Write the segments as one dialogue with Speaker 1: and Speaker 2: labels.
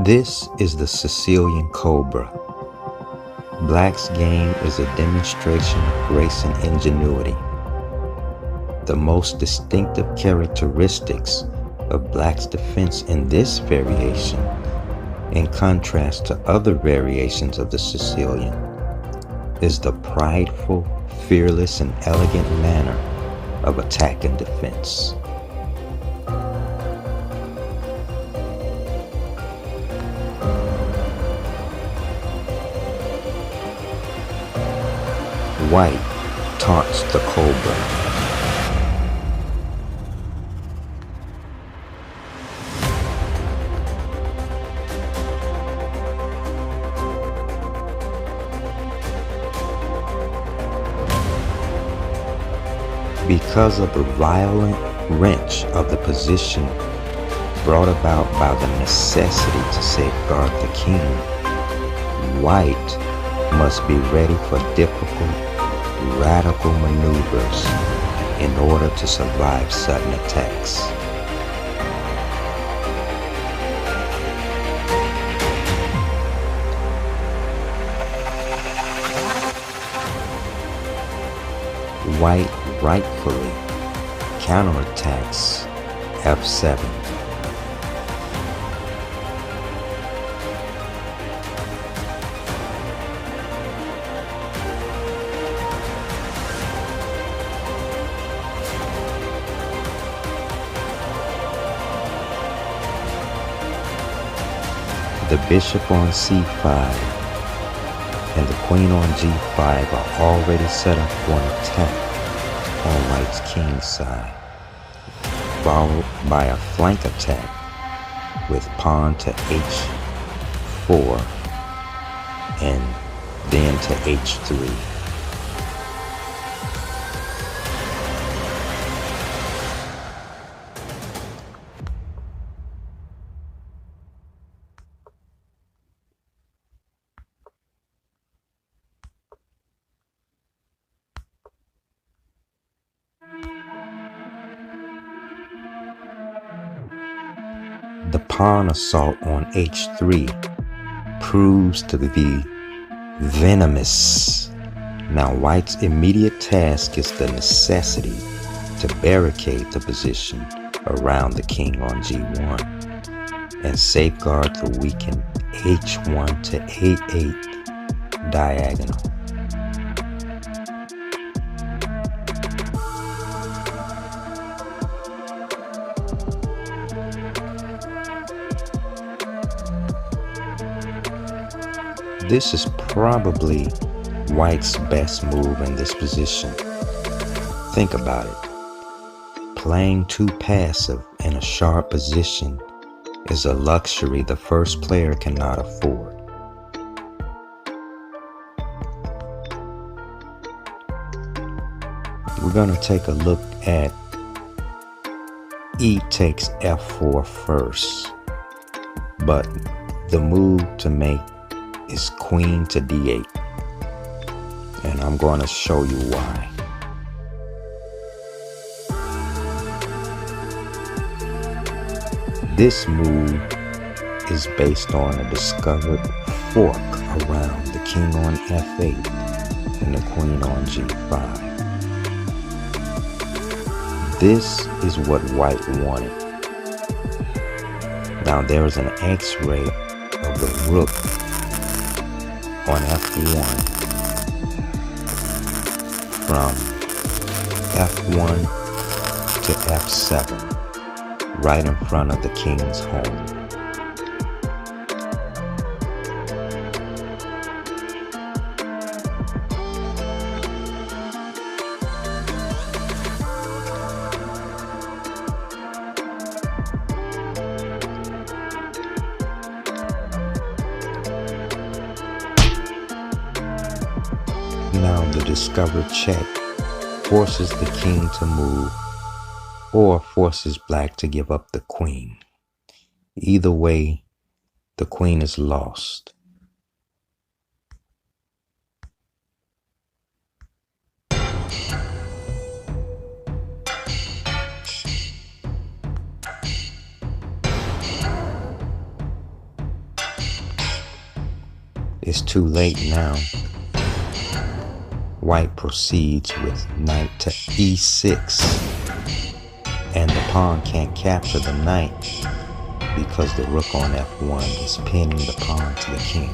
Speaker 1: This is the Sicilian Cobra. Black's game is a demonstration of grace and ingenuity. The most distinctive characteristics of Black's defense in this variation, in contrast to other variations of the Sicilian, is the prideful, fearless, and elegant manner of attack and defense. White taunts the Cobra. Because of the violent wrench of the position brought about by the necessity to safeguard the king, White must be ready for difficult, radical maneuvers in order to survive sudden attacks. White rightfully counterattacks f7. The bishop on c5 and the queen on g5 are already set up for an attack on White's king side, followed by a flank attack with pawn to h4 and then to h3. The pawn assault on h3 proves to be venomous. Now White's immediate task is the necessity to barricade the position around the king on g1 and safeguard the weakened h1 to a8 diagonal. This is probably White's best move in this position. Think about it. Playing too passive in a sharp position is a luxury the first player cannot afford. We're going to take a look at E takes f4 first, but the move to make is queen to d8, and I'm going to show you why. This move is based on a discovered fork around the king on f8 and the queen on g5. This is what White wanted. Now there is an x-ray of the rook on f1 from f1 to f7 right in front of the king's home. Now the discovered check forces the king to move or forces Black to give up the queen. Either way, the queen is lost. It's too late now. White proceeds with knight to e6, and the pawn can't capture the knight because the rook on f1 is pinning the pawn to the king.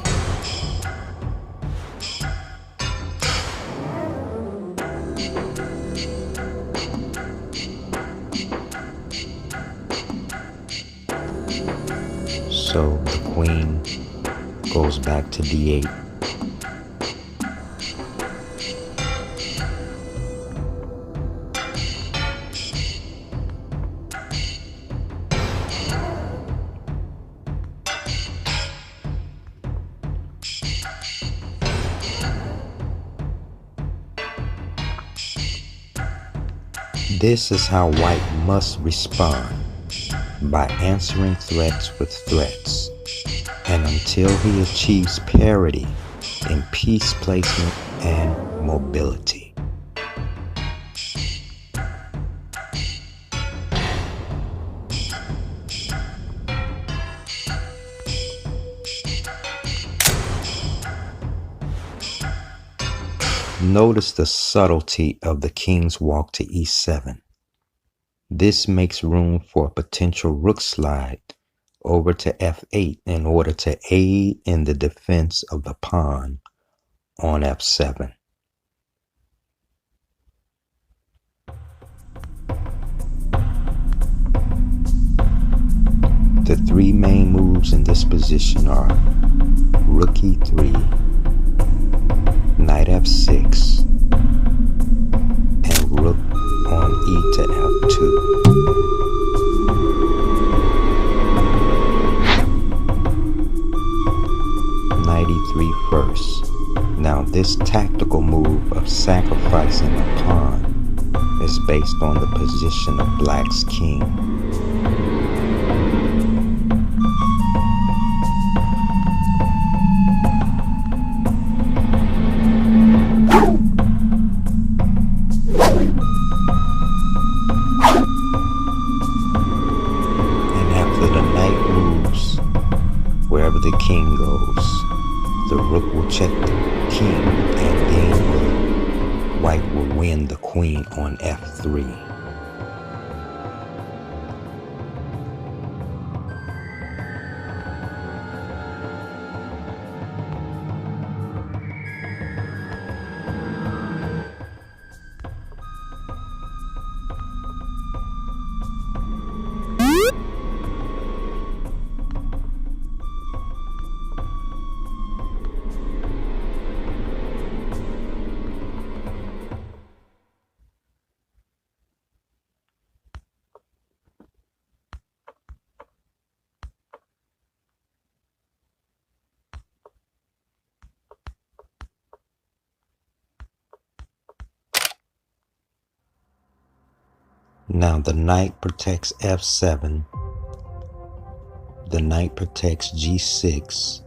Speaker 1: So the queen goes back to d8. This is how white must respond, by answering threats with threats, and until he achieves parity in piece placement and mobility. Notice the subtlety of the king's walk to e7. This makes room for a potential rook slide over to f8 in order to aid in the defense of the pawn on f7. The three main moves in this position are rook e3, knight f6, and rook on e to f2. Knight e3 first. Now this tactical move of sacrificing a pawn is based on the position of black's king. Wherever the king goes, the rook will check the king, and then white will win the queen on f3. Now the knight protects f7, the knight protects g6,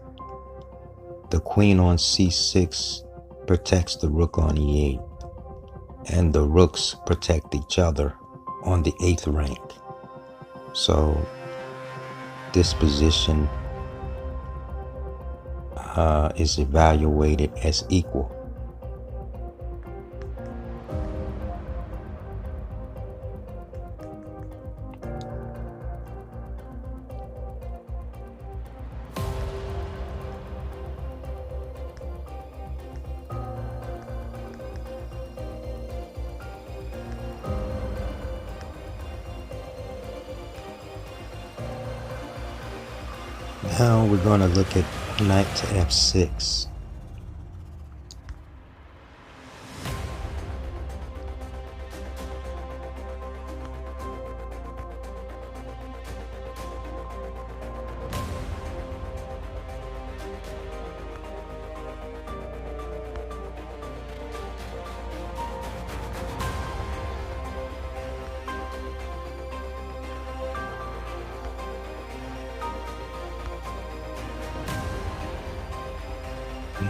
Speaker 1: the queen on c6 protects the rook on e8, and the rooks protect each other on the 8th rank. So this position is evaluated as equal. Now we're going to look at knight to f6.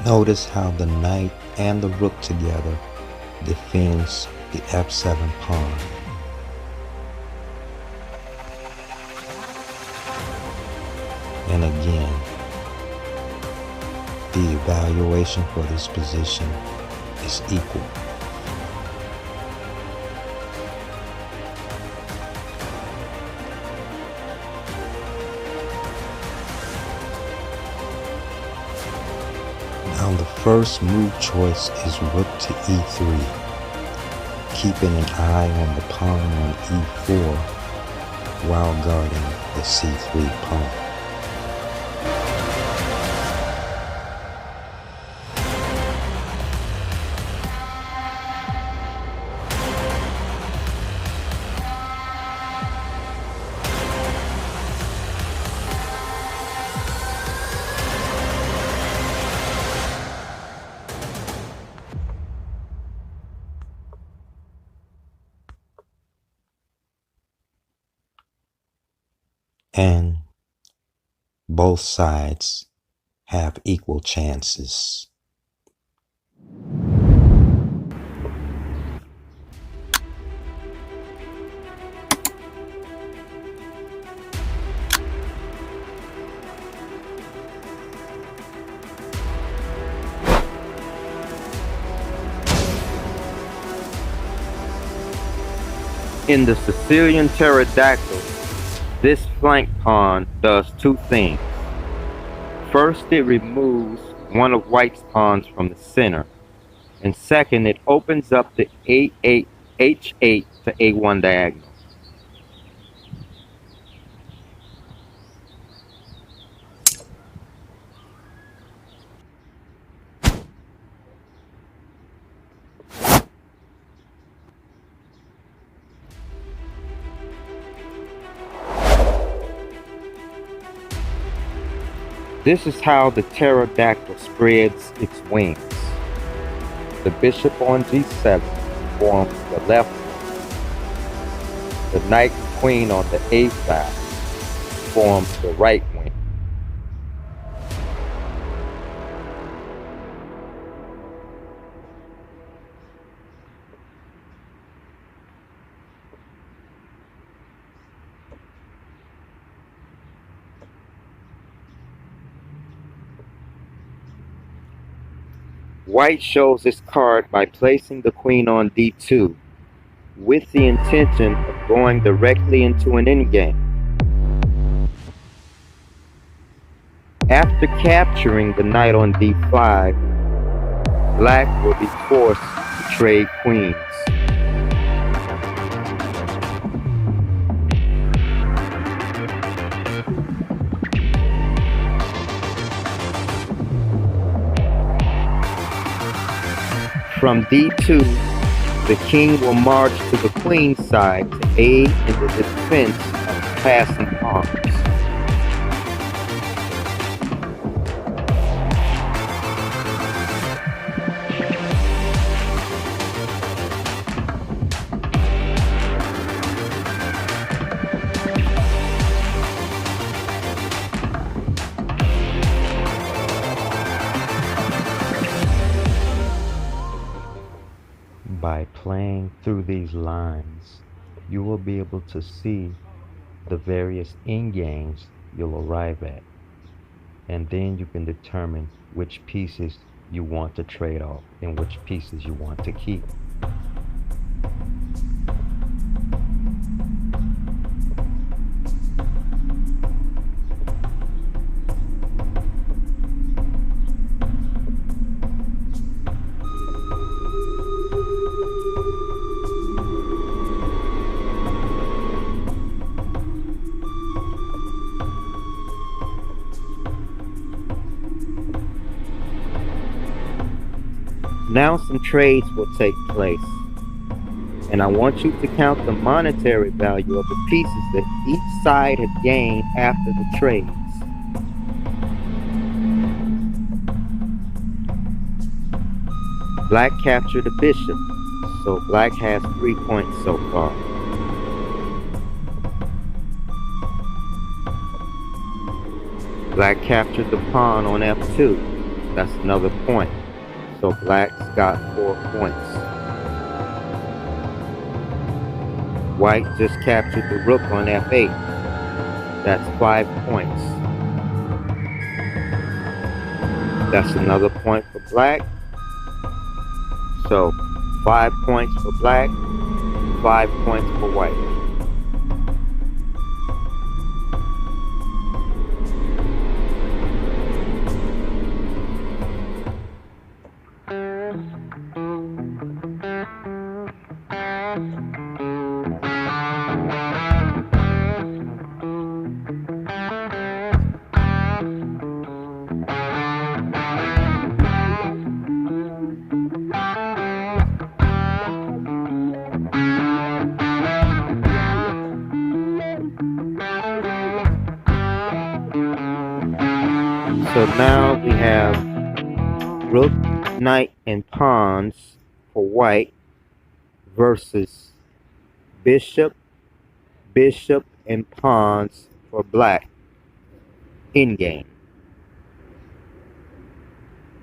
Speaker 1: Notice how the knight and the rook together defends the f7 pawn. And again, The evaluation for this position is equal. Now the first move choice is rook to e3, keeping an eye on the pawn on e4 while guarding the c3 pawn. And both sides have equal chances.
Speaker 2: In the Sicilian Pterodactyl, this flank pawn does two things. First, it removes one of White's pawns from the center, and second, it opens up the H8 to A1 diagonal. This is how the pterodactyl spreads its wings. The bishop on g7 forms the left wing. The knight and queen on the a side forms the right wing. White shows his card by placing the queen on d2 with the intention of going directly into an endgame. After capturing the knight on d5, Black will be forced to trade queens. From d2, the king will march to the queen's side to aid in the defense of passing pawns.
Speaker 1: By playing through these lines, you will be able to see the various endgames you'll arrive at, and then you can determine which pieces you want to trade off and which pieces you want to keep.
Speaker 2: Now some trades will take place, and I want you to count the monetary value of the pieces that each side has gained after the trades. Black captured the bishop, so Black has 3 points so far. Black captured the pawn on f2, that's another point. So Black's got 4 points. White just captured the rook on f8. That's 5 points. That's another point for black. So 5 points for black, 5 points for white. So now we have rook, knight, and pawns for white versus bishop, bishop, and pawns for black in game.